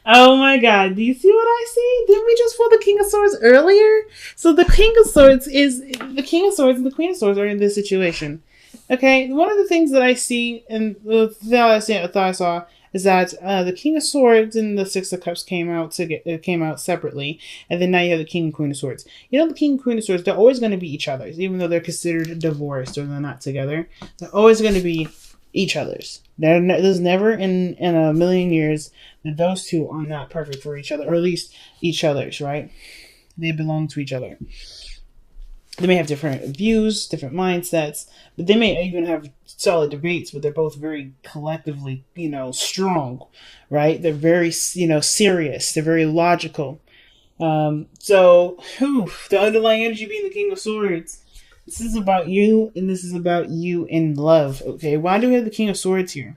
Oh my god, do you see what I see? Didn't we just pull the King of Swords earlier? So the King of Swords is the King of Swords and the Queen of Swords are in this situation. Okay, one of the things that I see and the thing I thought I saw is that the King of Swords and the Six of Cups came out separately, and then now you have the King and Queen of Swords. You know, the King and Queen of Swords, they're always going to be each other's, even though they're considered divorced or they're not together. They're always going to be each other's. There's never in a million years that those two are not perfect for each other, or at least each other's, right? They belong to each other. They may have different views, different mindsets, but they may even have solid debates, but they're both very collectively, strong, right? They're very, serious. They're very logical. The underlying energy being the King of Swords. This is about you, and this is about you in love, okay? Why do we have the King of Swords here?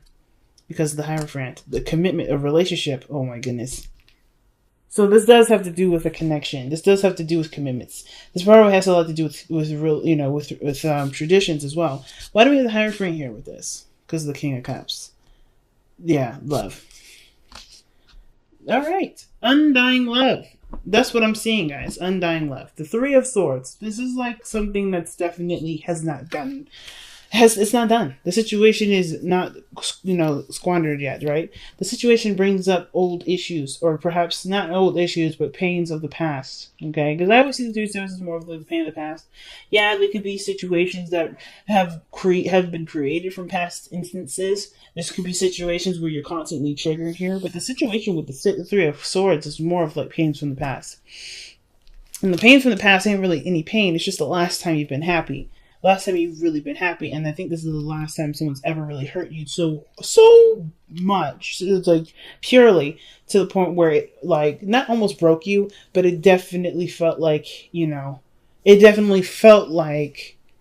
Because of the Hierophant, the commitment of relationship. Oh my goodness. So this does have to do with a connection. This does have to do with commitments. This probably has a lot to do with real, with traditions as well. Why do we have the Hierophant here with this? Because of the King of Cups. Yeah, love. All right, undying love. That's what I'm seeing, guys. Undying love. The Three of Swords. This is like something that's definitely has not done. It's not done. The situation is not, squandered yet, right? The situation brings up old issues, or perhaps not old issues, but pains of the past. Okay, because I always see the Three of Swords as more of the pain of the past. Yeah, there could be situations that have been created from past instances. There could be situations where you're constantly triggered here, but the situation with the Three of Swords is more of like pains from the past. And the pains from the past ain't really any pain. It's just the last time you've been happy. Last time you've really been happy, and I think this is the last time someone's ever really hurt you so much. So it's like purely to the point where it like not almost broke you, but it definitely felt like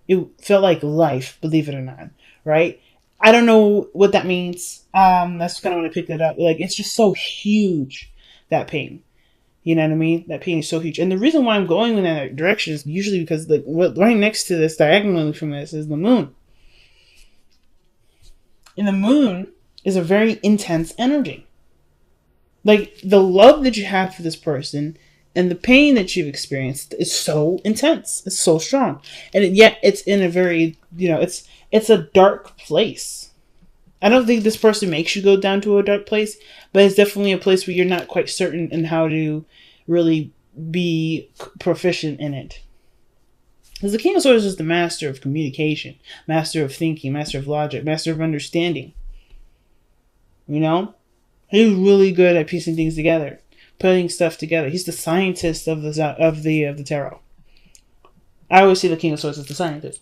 it felt like life. Believe it or not, right? I don't know what that means. That's kind of when I picked it up. Like it's just so huge, that pain. You know what I mean? That pain is so huge. And the reason why I'm going in that direction is usually because right next to this, diagonally from this, is the moon. And the moon is a very intense energy. Like, the love that you have for this person and the pain that you've experienced is so intense. It's so strong. And yet, it's in a very, it's a dark place. I don't think this person makes you go down to a dark place, but it's definitely a place where you're not quite certain in how to really be proficient in it. Because the King of Swords is the master of communication, master of thinking, master of logic, master of understanding. He's really good at piecing things together, putting stuff together. He's the scientist of the tarot. I always see the King of Swords as the scientist.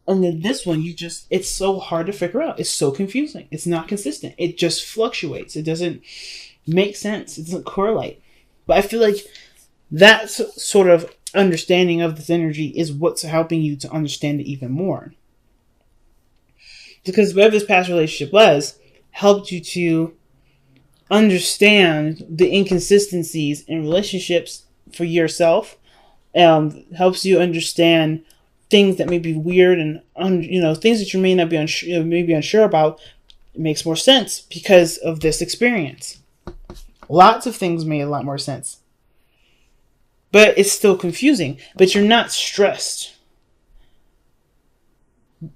And then this one, it's so hard to figure out. It's so confusing. It's not consistent. It just fluctuates. It doesn't make sense. It doesn't correlate. But I feel like that sort of understanding of this energy is what's helping you to understand it even more. Because whatever this past relationship was, helped you to understand the inconsistencies in relationships for yourself. Helps you understand things that may be weird and things that you may not be unsure about. It makes more sense because of this experience. Lots of things made a lot more sense, but it's still confusing. But you're not stressed.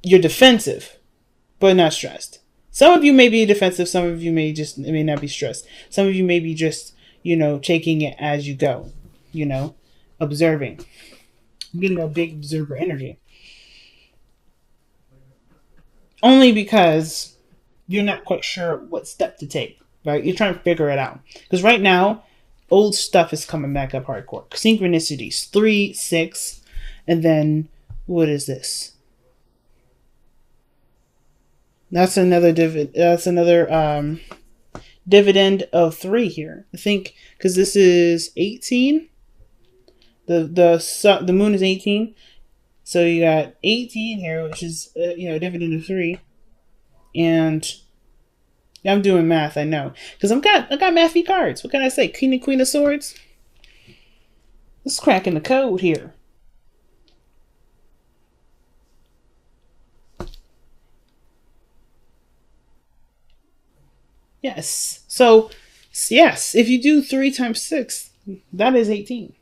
You're defensive, but not stressed. Some of you may be defensive. Some of you may not be stressed. Some of you may be just taking it as you go. Observing. I'm getting a big observer energy. Only because you're not quite sure what step to take, right? You're trying to figure it out. Because right now, old stuff is coming back up hardcore. Synchronicities, 3, 6, and then, what is this? That's another dividend of 3 here. I think, because this is 18. The moon is 18, so you got 18 here, which is dividend of 3, and I'm doing math. I know because I got mathy cards. What can I say? King and Queen of Swords. Let's cracking the code here. Yes. So, yes, if you do 3 times 6, that is 18.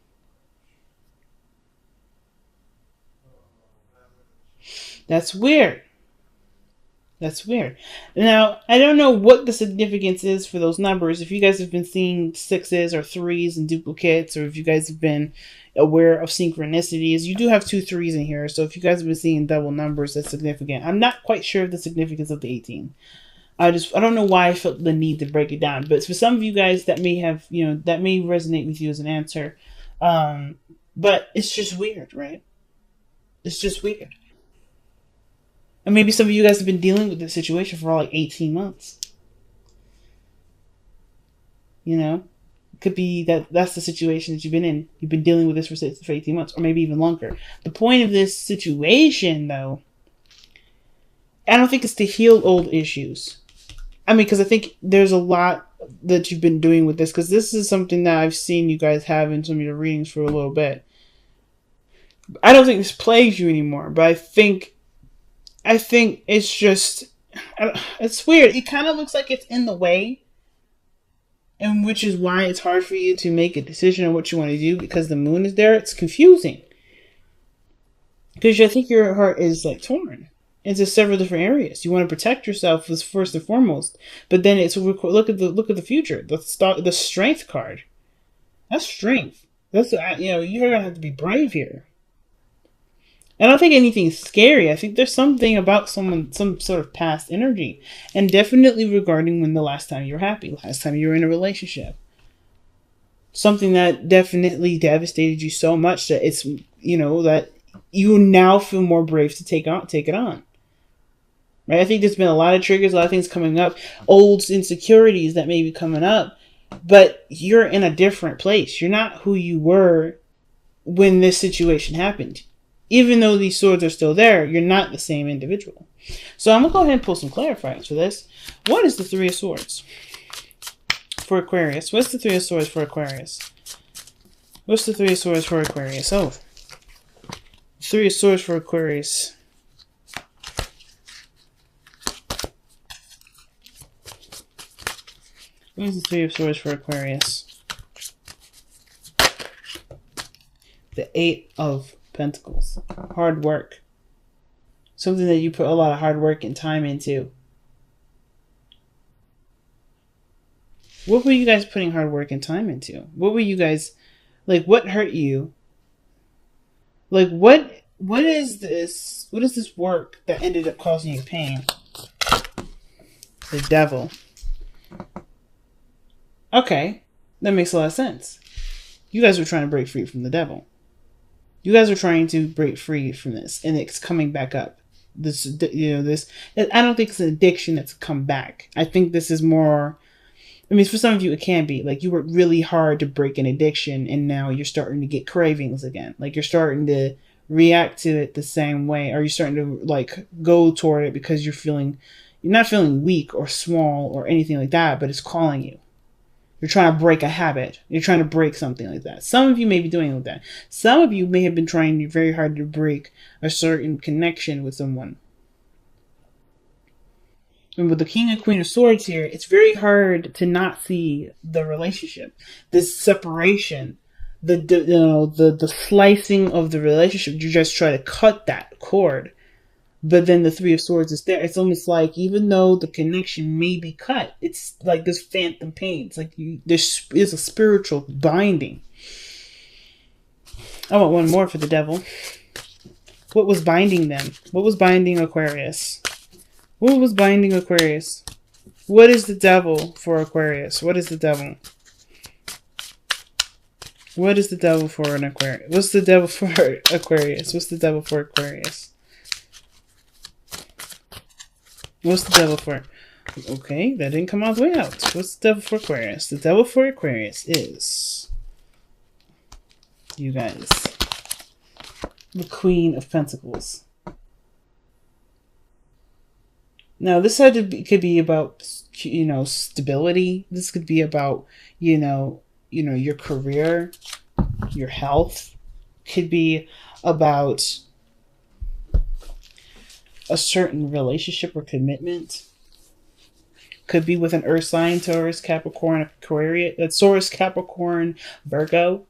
That's weird. That's weird. Now, I don't know what the significance is for those numbers. If you guys have been seeing sixes or threes and duplicates, or if you guys have been aware of synchronicities, you do have 2 3s in here. So if you guys have been seeing double numbers, that's significant. I'm not quite sure of the significance of the 18. I don't know why I felt the need to break it down. But for some of you guys, that may have, that may resonate with you as an answer. But it's just weird, right? It's just weird. And maybe some of you guys have been dealing with this situation for like 18 months. It could be that's the situation that you've been in. You've been dealing with this for 18 months, or maybe even longer. The point of this situation, though, I don't think it's to heal old issues. I mean, because I think there's a lot that you've been doing with this, because this is something that I've seen you guys have in some of your readings for a little bit. I don't think this plagues you anymore, but I think it's just, it's weird. It kind of looks like it's in the way, and which is why it's hard for you to make a decision on what you want to do, because the moon is there. It's confusing. Because I think your heart is like torn into several different areas. You want to protect yourself as first and foremost, but then it's look at the future. The strength card. That's strength. That's you're gonna have to be brave here. I don't think anything's scary. I think there's something about some sort of past energy. And definitely regarding when the last time you were happy, last time you were in a relationship. Something that definitely devastated you so much that it's, that you now feel more brave to take it on. Right? I think there's been a lot of triggers, a lot of things coming up, old insecurities that may be coming up, but you're in a different place. You're not who you were when this situation happened. Even though these swords are still there, you're not the same individual. So I'm going to go ahead and pull some clarifiers for this. What is the Three of Swords for Aquarius? What's the Three of Swords for Aquarius? What's the Three of Swords for Aquarius? Oh, Three of Swords for Aquarius. What is the Three of Swords for Aquarius? The Eight of Pentacles. Hard work. Something that you put a lot of hard work and time into. What were you guys putting hard work and time into? What were you guys, what hurt you? What is this? What is this work that ended up causing you pain? The Devil. Okay, that makes a lot of sense. You guys were trying to break free from the devil. You guys are trying to break free from this, and it's coming back up. This, I don't think it's an addiction that's come back. I think this is more, for some of you, it can be. You worked really hard to break an addiction, and now you're starting to get cravings again. You're starting to react to it the same way, or you're starting to, go toward it because you're not feeling weak or small or anything like that, but it's calling you. You're trying to break a habit. You're trying to break something like that. Some of you may be doing like that. Some of you may have been trying very hard to break a certain connection with someone. And with the King and Queen of Swords here, it's very hard to not see the relationship, this separation, the slicing of the relationship. You just try to cut that cord. But then the Three of Swords is there. It's almost like, even though the connection may be cut, it's like this phantom pain. It's like there's a spiritual binding. I want one more for the Devil. What was binding them? What was binding Aquarius? What was binding Aquarius? What is the Devil for Aquarius? What is the Devil? What is the Devil for an Aquarius? What's the Devil for Aquarius? What's the Devil for Aquarius? What's the Devil for? Okay, that didn't come all the way out. What's the Devil for Aquarius? The Devil for Aquarius is, you guys, the Queen of Pentacles. Now, this could be about, stability. This could be about, your career, your health. Could be about a certain relationship or commitment. Could be with an Earth sign, Taurus, Capricorn, Aquarius, Taurus, Capricorn, Virgo.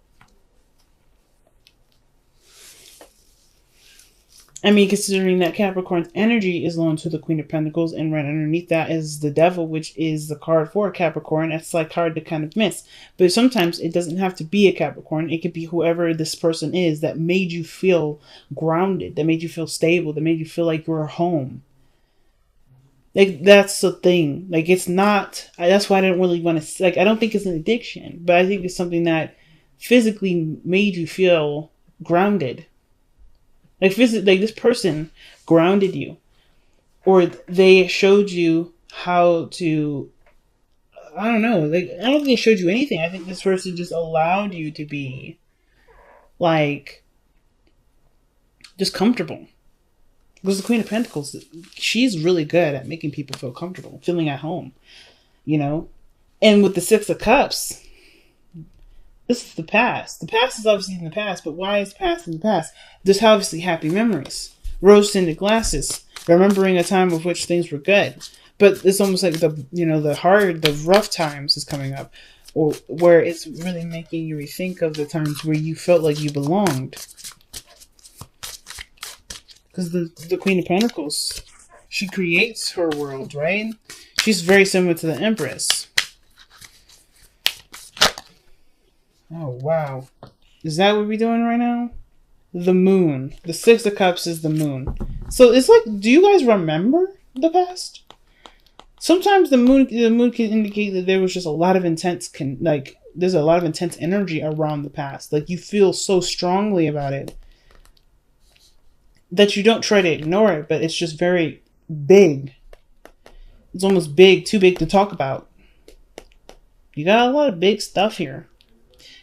I mean, considering that Capricorn's energy is loaned to the Queen of Pentacles, and right underneath that is the Devil, which is the card for Capricorn. That's like hard to kind of miss. But sometimes it doesn't have to be a Capricorn. It could be whoever this person is that made you feel grounded, that made you feel stable, that made you feel like you're home. Like, that's the thing. Like, it's not, that's why I didn't really want to, like, I don't think it's an addiction, but I think it's something that physically made you feel grounded. Like, like this person grounded you, or they showed you how to, I don't know, like, I don't think they showed you anything. I think this person just allowed you to be, like, just comfortable. Because the Queen of Pentacles, she's really good at making people feel comfortable, feeling at home, you know? And with the Six of Cups, this is the past. The past is obviously in the past, but why is the past in the past? There's obviously happy memories. Rose-tinted glasses. Remembering a time of which things were good. But it's almost like the rough times is coming up. Or where it's really making you rethink of the times where you felt like you belonged. Because the Queen of Pentacles, she creates her world, right? She's very similar to the Empress. Oh, wow. Is that what we're doing right now? The moon. The Six of Cups is the moon. So it's like, do you guys remember the past? Sometimes the moon can indicate that there was just a lot of there's a lot of intense energy around the past. Like, you feel so strongly about it that you don't try to ignore it, but it's just very big. It's almost big, too big to talk about. You got a lot of big stuff here.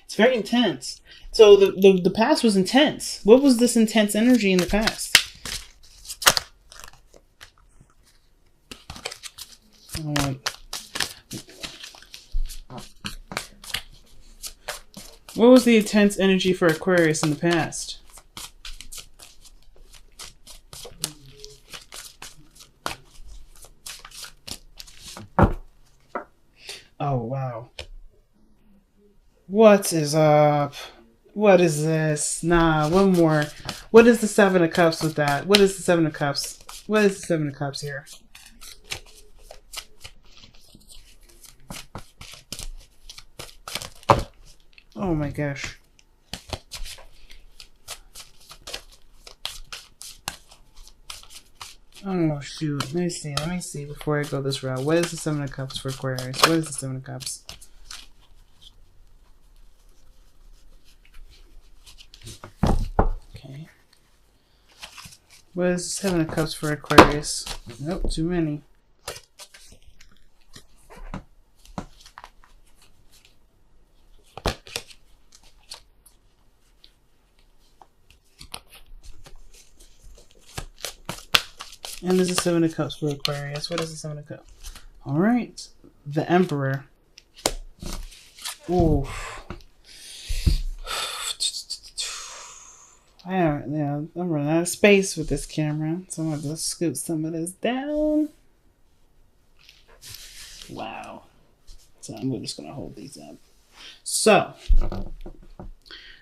It's very intense. So the past was intense. What was this intense energy in the past? What was the intense energy for Aquarius in the past? Oh, wow. What is up? What is this? Nah, one more. What is the Seven of Cups with that? What is the Seven of Cups? What is the Seven of Cups here? Oh my gosh. Oh shoot. Let me see before I go this route. What is the Seven of Cups for Aquarius? What is the Seven of Cups? Okay. What is the Seven of Cups for Aquarius? Nope, too many. And there's a Seven of Cups for Aquarius. What is the Seven of Cups? Alright. The Emperor. Ooh. I'm running out of space with this camera, so I'm going to scoot some of this down. Wow. So I'm just going to hold these up. So,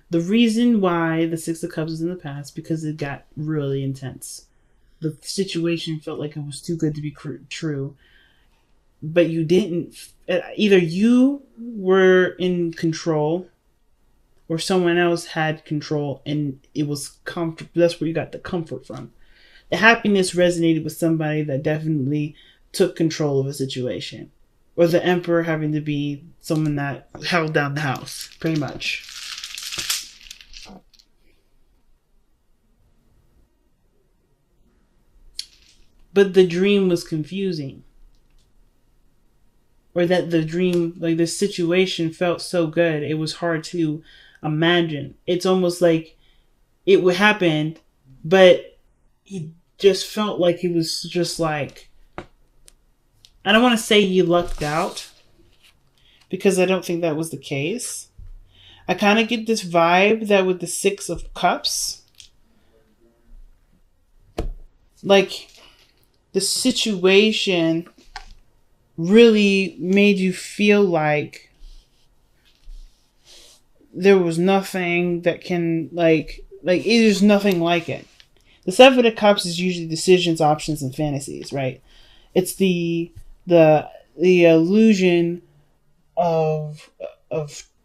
the reason why the Six of Cups is in the past, because it got really intense. The situation felt like it was too good to be true. But you didn't. Either you were in control, or someone else had control, and it was comfort. That's where you got the comfort from. The happiness resonated with somebody that definitely took control of a situation. Or the Emperor having to be someone that held down the house, pretty much. But the dream was confusing. Or that the dream, like the situation felt so good, it was hard to imagine. It's almost like it would happen, but it just felt like it was just like, I don't want to say you lucked out, because I don't think that was the case. I kind of get this vibe that with the Six of Cups, like, the situation really made you feel like there was nothing that can there's nothing like it. The Seven of Cups is usually decisions, options, and fantasies, right? It's the illusion of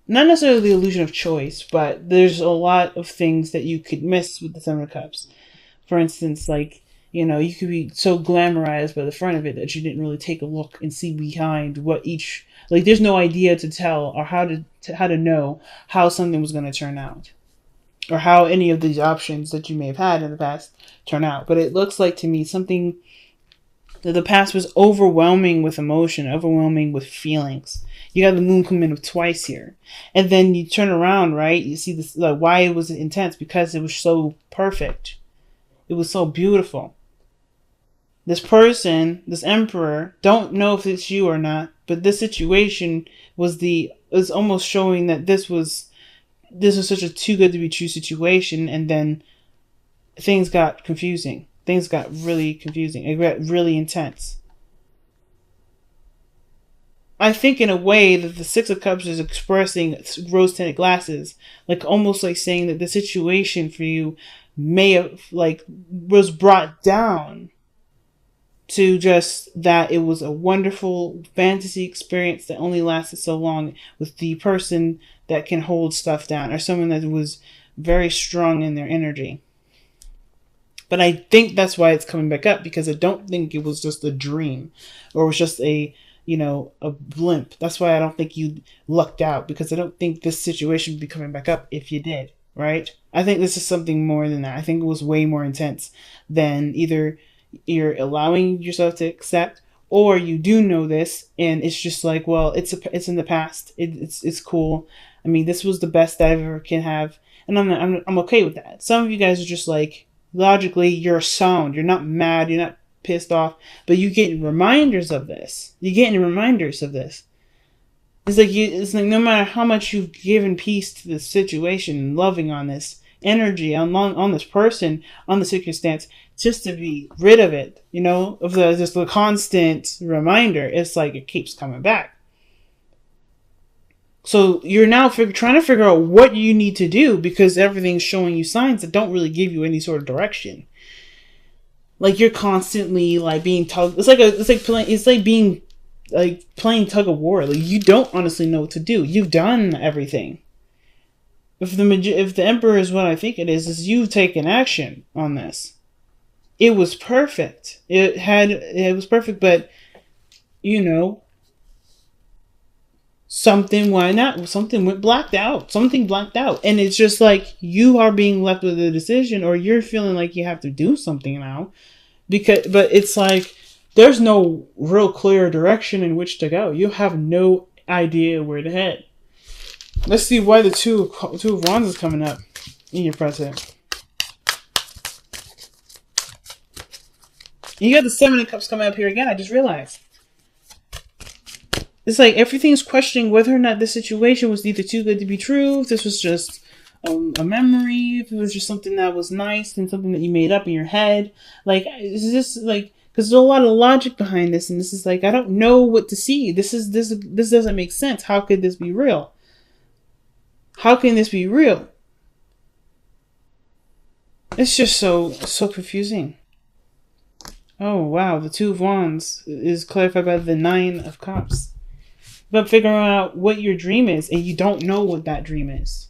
not necessarily the illusion of choice, but there's a lot of things that you could miss with the Seven of Cups. For instance, like, you could be so glamorized by the front of it that you didn't really take a look and see behind what each, like, there's no idea to tell or how to know how something was going to turn out, or how any of these options that you may have had in the past turn out. But it looks like to me something that the past was overwhelming with emotion, overwhelming with feelings. You got the moon come in twice here. And then you turn around, right? You see this, like, why it was intense, because it was so perfect. It was so beautiful. This person, this emperor, don't know if it's you or not, but this situation was almost showing that this was such a too good to be true situation, and then things got confusing. Things got really confusing. It got really intense. I think in a way that the Six of Cups is expressing rose-tinted glasses, like almost like saying that the situation for you may have was brought down to just that it was a wonderful fantasy experience that only lasted so long with the person that can hold stuff down, or someone that was very strong in their energy. But I think that's why it's coming back up, because I don't think it was just a dream, or it was just a blimp. That's why I don't think you lucked out, because I don't think this situation would be coming back up if you did, right? I think this is something more than that. I think it was way more intense than either you're allowing yourself to accept, or you do know this and it's just like, well, it's in the past. It's cool. I mean, this was the best that I ever can have, and I'm okay with that. Some of you guys are just like, logically, you're sound. You're not mad. You're not pissed off. But you get reminders of this. It's like no matter how much you've given peace to this situation and loving on this energy, on this person, on the circumstance, just to be rid of it, of just the constant reminder, it's like it keeps coming back. So you're now trying to figure out what you need to do, because everything's showing you signs that don't really give you any sort of direction. Like, you're constantly like being tugged. It's like being like playing tug of war. Like, you don't honestly know what to do. You've done everything. If the Emperor is what I think it is you've taken action on this. It was perfect. It was perfect, but something went blacked out. Something blacked out. And it's just like you are being left with a decision, or you're feeling like you have to do something now. But it's like there's no real clear direction in which to go. You have no idea where to head. Let's see why the two of Wands is coming up in your present. You got the Seven of Cups coming up here again. I just realized. It's like everything's questioning whether or not this situation was either too good to be true, if this was just a memory, if it was just something that was nice and something that you made up in your head. Like, is this like, because there's a lot of logic behind this, and this is like, I don't know what to see. This doesn't make sense. How could this be real? How can this be real? It's just so confusing. Oh wow, the Two of Wands is clarified by the Nine of Cups. But figuring out what your dream is, and you don't know what that dream is.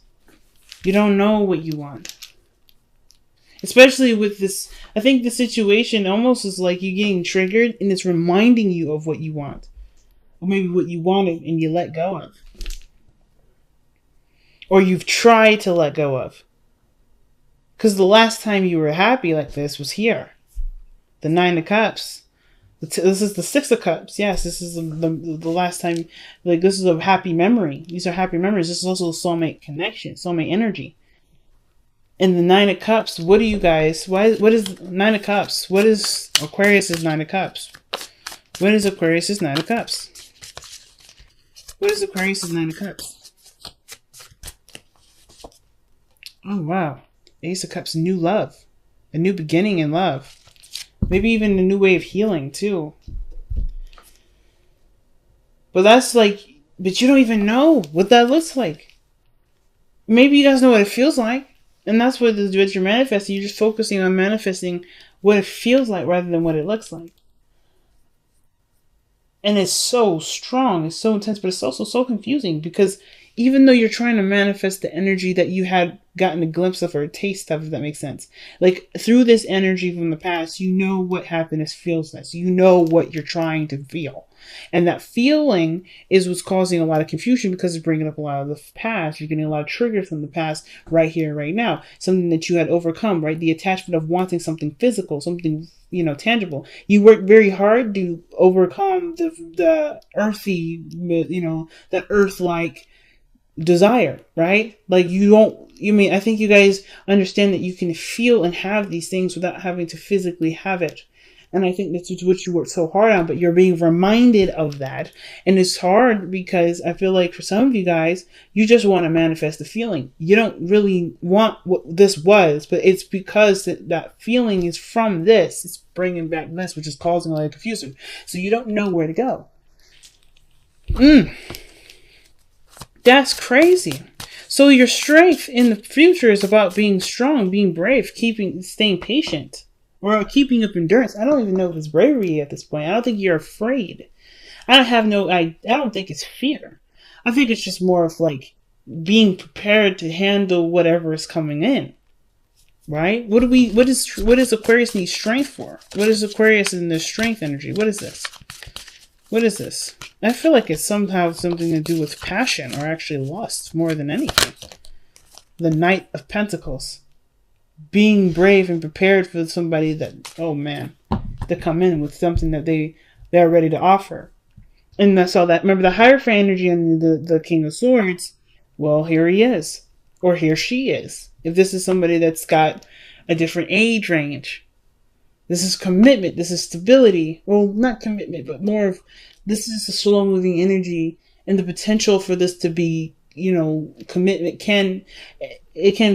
You don't know what you want. Especially with this, I think the situation almost is like you getting triggered, and it's reminding you of what you want. Or maybe what you wanted and you let go of. Or you've tried to let go of. Because the last time you were happy like this was here. The Nine of Cups. This is the Six of Cups. Yes, this is the last time. Like, this is a happy memory. These are happy memories. This is also a soulmate connection, soulmate energy. And the Nine of Cups. What do you guys? What is Nine of Cups? What is Aquarius's Nine of Cups? What is Aquarius's Nine of Cups? What is Aquarius's Nine of Cups? Oh wow, Ace of Cups. New love, a new beginning in love. Maybe even a new way of healing, too. But that's like, but you don't even know what that looks like. Maybe you guys know what it feels like. And that's what you're manifesting. You're just focusing on manifesting what it feels like rather than what it looks like. And it's so strong, it's so intense, but it's also so confusing because even though you're trying to manifest the energy that you had gotten a glimpse of or a taste of, if that makes sense, like through this energy from the past, you know what happiness feels like. So you know what you're trying to feel. And that feeling is what's causing a lot of confusion because it's bringing up a lot of the past. You're getting a lot of triggers from the past right here, right now. Something that you had overcome, right? The attachment of wanting something physical, something, tangible. You worked very hard to overcome the earthy, that earth-like desire, right? Like I think you guys understand that you can feel and have these things without having to physically have it. And I think that's what you work so hard on, but you're being reminded of that. And it's hard because I feel like for some of you guys, you just want to manifest the feeling. You don't really want what this was, but it's because that feeling is from this. It's bringing back this, which is causing a lot of confusion. So you don't know where to go. That's crazy. So your strength in the future is about being strong, being brave, staying patient. Or keeping up endurance. I don't even know if it's bravery at this point. I don't think you're afraid. I don't think it's fear. I think it's just more of like being prepared to handle whatever is coming in. Right? What does Aquarius need strength for? What is Aquarius in their strength energy? What is this? What is this? I feel like it's somehow something to do with passion or actually lust more than anything. The Knight of Pentacles. Being brave and prepared for somebody to come in with something that they're ready to offer. And that's all that. Remember the Hierophant energy and the King of Swords. Well, here he is. Or here she is. If this is somebody that's got a different age range. This is commitment. This is stability. Well, not commitment, but more of this is a slow moving energy and the potential for this to be, commitment can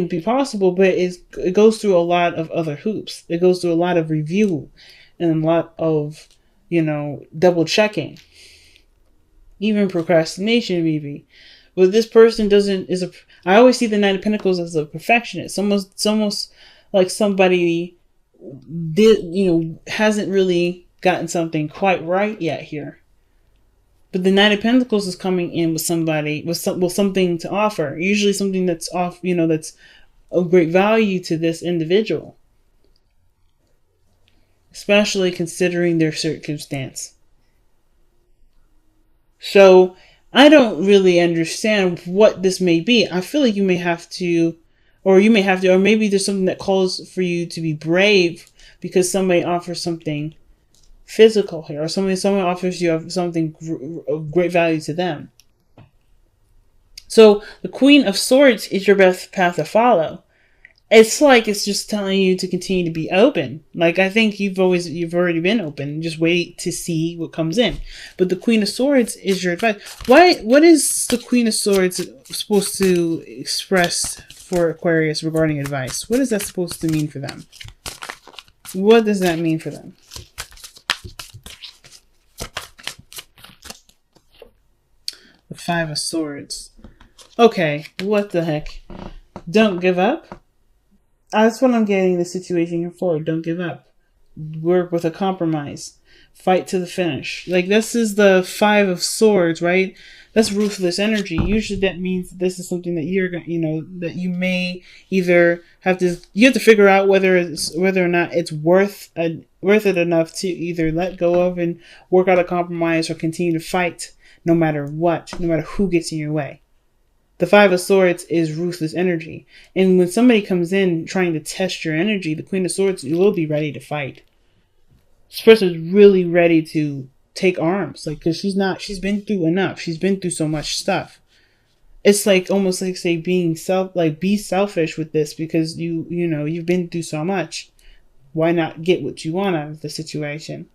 be possible, but it goes through a lot of other hoops. It goes through a lot of review and a lot of, double checking, even procrastination maybe. But this person I always see the Knight of Pentacles as a perfectionist. It's almost like somebody hasn't really gotten something quite right yet here. But the Knight of Pentacles is coming in with something to offer. Usually something that's that's of great value to this individual. Especially considering their circumstance. So, I don't really understand what this may be. I feel like you may have to, or maybe there's something that calls for you to be brave because somebody offers something physical here, or someone offers you something of great value to them. So the Queen of Swords is your best path to follow. It's like it's just telling you to continue to be open. Like I think you've already been open. Just wait to see what comes in. But the Queen of Swords is your advice. What is the Queen of Swords supposed to express for Aquarius regarding advice? What is that supposed to mean for them? What does that mean for them? The Five of Swords. Okay, what the heck? Don't give up. That's what I'm getting the situation here for. Don't give up. Work with a compromise. Fight to the finish. Like this is the Five of Swords, right? That's ruthless energy. Usually that means this is something that you're that you may either have to figure out whether or not it's worth it enough to either let go of and work out a compromise or continue to fight. No matter what, no matter who gets in your way. The Five of Swords is ruthless energy. And when somebody comes in trying to test your energy, the Queen of Swords will be ready to fight. This person is really ready to take arms. Like, because she's been through enough. She's been through so much stuff. It's like, almost like, say, be selfish with this because you've been through so much. Why not get what you want out of the situation?